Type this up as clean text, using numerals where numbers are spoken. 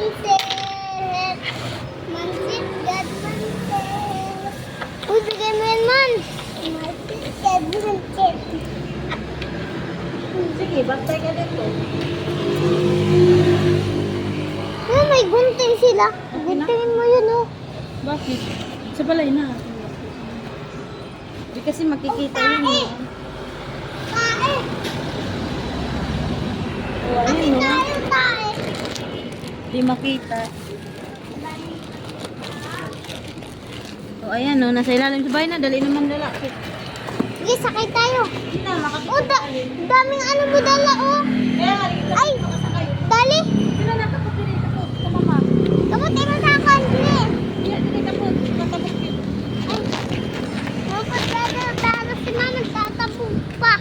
pansit. Mansit, God, pansit. Uy, bigay mo yan, man. Mansit, God, pansit. Sige, bantay ka dito. Ah, may gunting sila. Guntingin mo yun, oh. Bakit? Sa balay na. Hindi kasi makikita yun. Tae. Tae. O, ayun, Akin no? tayo, tae. Hindi makita. O, ayan, no? Nasa ilalim sa bahay na. Dali naman lalaki. Sige, sakay tayo. Hindi na, makakita. Oh, daming ano mo dala, oh. Kaya nga, dito Ay, makasakay. dali. Sino nakapot din ito po? Sa mama. Kamutin mo sa akin, sige. Hindi, hindi kapot. Nakapot dito. Ay, kapag dada, si mama nagtatapo pa.